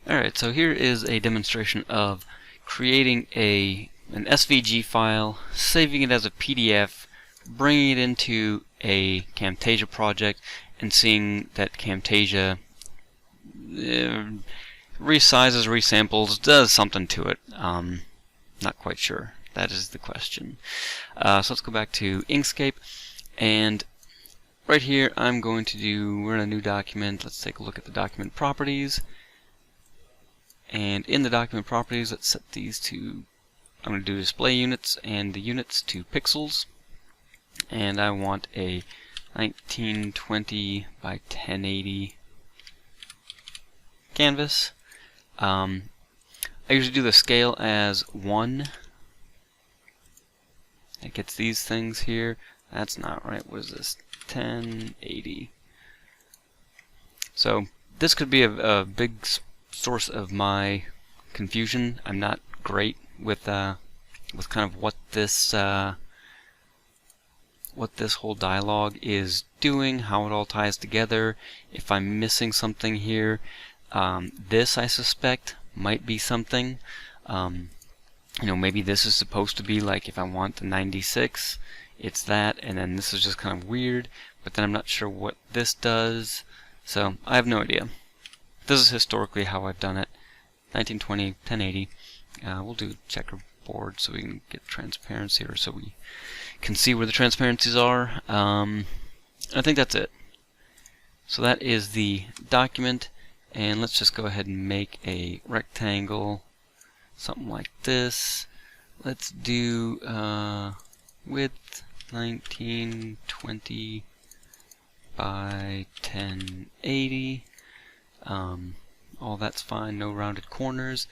Alright, so here is a demonstration of creating an SVG file, saving it as a PDF, bringing it into a Camtasia project, and seeing that Camtasia resizes, resamples, does something to it. Not quite sure. That is the question. So let's go back to Inkscape, and right here I'm going to do, we're in a new document. Let's take a look at the document properties. And in the document properties, let's set these to, I'm going to do display units and the units to pixels. And I want a 1920 by 1080 canvas. I usually do the scale as 1. It gets these things here. That's not right. What is this? 1080. So this could be a big source of my confusion. I'm not great with kind of what this whole dialogue is doing, how it all ties together. If I'm missing something here, this I suspect might be something. You know, maybe this is supposed to be like, if I want the 96, it's that, and then this is just kind of weird, but then I'm not sure what this does, so I have no idea. This is historically how I've done it. 1920, 1080. We'll do checkerboard so we can get transparency, or so we can see where the transparencies are. I think that's it. So that is the document, and let's just go ahead and make a rectangle, something like this. Let's do width 1920 by 1080. All that's fine, no rounded corners.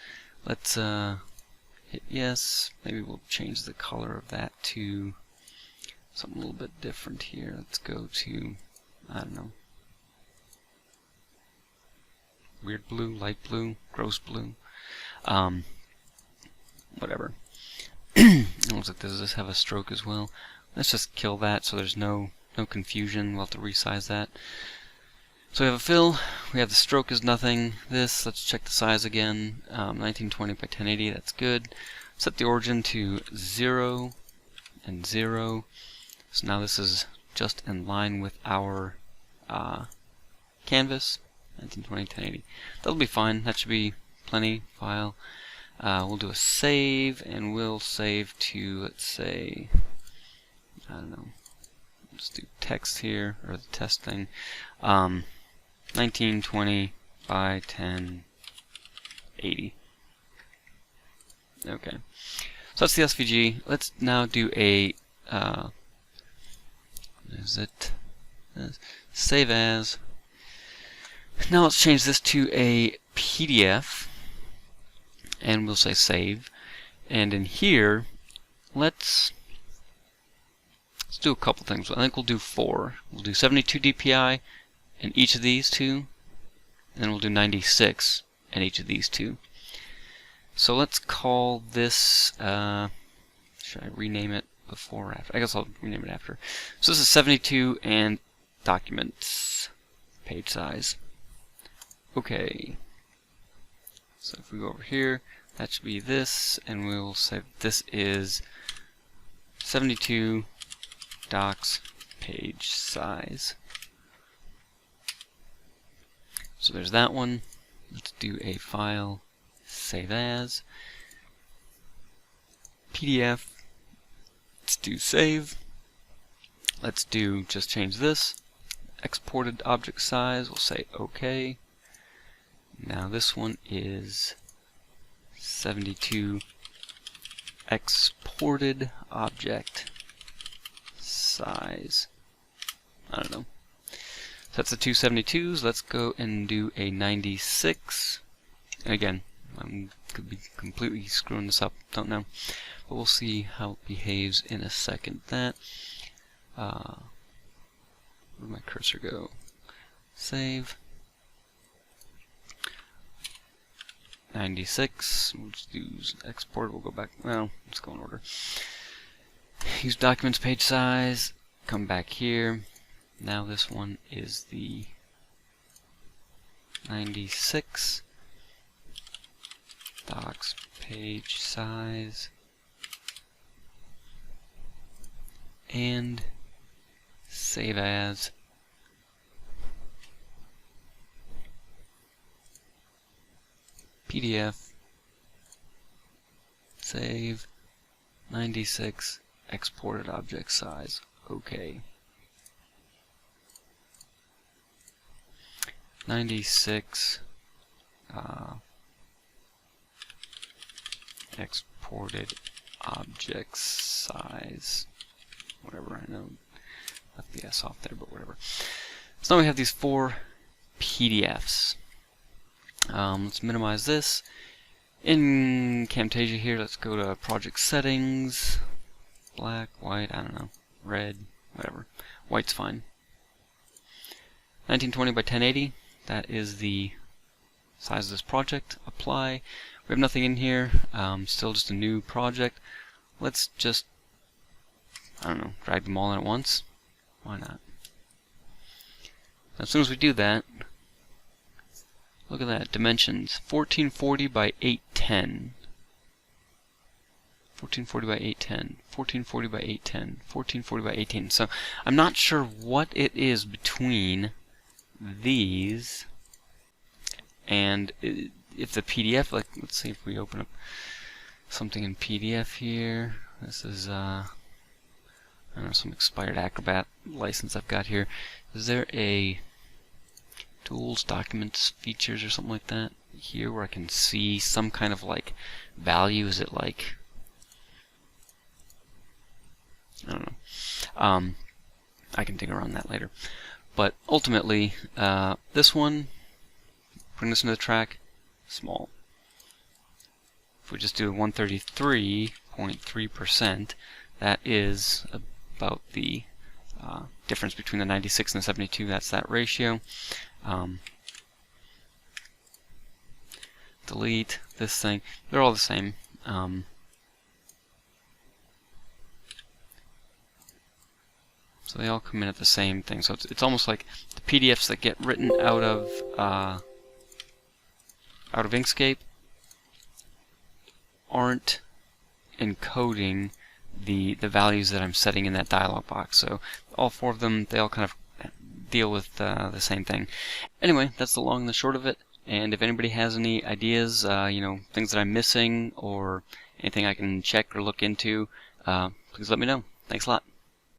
Let's hit yes. Maybe we'll change the color of that to something a little bit different here. Let's go to, I don't know, weird blue, light blue, gross blue, whatever. It looks like does this have a stroke as well? Let's just kill that so there's no confusion. We'll have to resize that. So we have a fill, we have the stroke is nothing. This, let's check the size again. 1920 by 1080, that's good. Set the origin to 0 and 0. So now this is just in line with our canvas. 1920, 1080. That'll be fine. That should be plenty. File. We'll do a save, and we'll save to, let's say, I don't know. Let's do text here, or the test thing. 1920 by 1080. Okay. So that's the SVG. Let's now do a save as. Now let's change this to a PDF, and we'll say save. And in here, let's do a couple things. I think we'll do 4. We'll do 72 DPI in each of these two, and then we'll do 96 in each of these two. So let's call this, should I rename it before or after? I guess I'll rename it after. So this is 72 and documents, page size. Okay. So if we go over here, that should be this, and we'll say this is 72 docs page size. So there's that one. Let's do a file, save as, PDF. Let's do save. Let's do, just change this, exported object size. We'll say OK. Now this one is 72 exported object size. I don't know. So that's the two 72s. Let's go and do a 96. And again, I could be completely screwing this up, don't know. But we'll see how it behaves in a second. That, where'd my cursor go? Save. 96. We'll just use export. We'll go back. Well, let's go in order. Use documents page size. Come back here. Now this one is the 96. docs page size, and save as. PDF, save, 96, exported object size, OK. 96, exported object size, whatever, I know, left the S off there, but whatever. So now we have these 4 PDFs. Let's minimize this. In Camtasia here, let's go to project settings, black, white, I don't know, red, whatever. White's fine. 1920 by 1080, that is the size of this project. Apply. We have nothing in here, still just a new project. Let's just, I don't know, drag them all in at once. Why not? As soon as we do that, look at that, dimensions, 1440 by 810. 1440 by 810, 1440 by 810, 1440 by 810. So I'm not sure what it is between these and if the PDF, like, let's see if we open up something in PDF here. This is, I don't know, some expired Acrobat license I've got here. Is there a tools, documents, features, or something like that here where I can see some kind of like value? Is it like, I don't know. I can dig around that later. But ultimately, this one, bring this into the track, small. If we just do 133.3%, that is about the difference between the 96 and the 72. That's that ratio. Delete this thing. They're all the same. So they all come in at the same thing. So it's almost like the PDFs that get written out of Inkscape aren't encoding the values that I'm setting in that dialog box. So all 4 of them, they all kind of deal with the same thing. Anyway, that's the long and the short of it. And if anybody has any ideas, you know, things that I'm missing or anything I can check or look into, please let me know. Thanks a lot.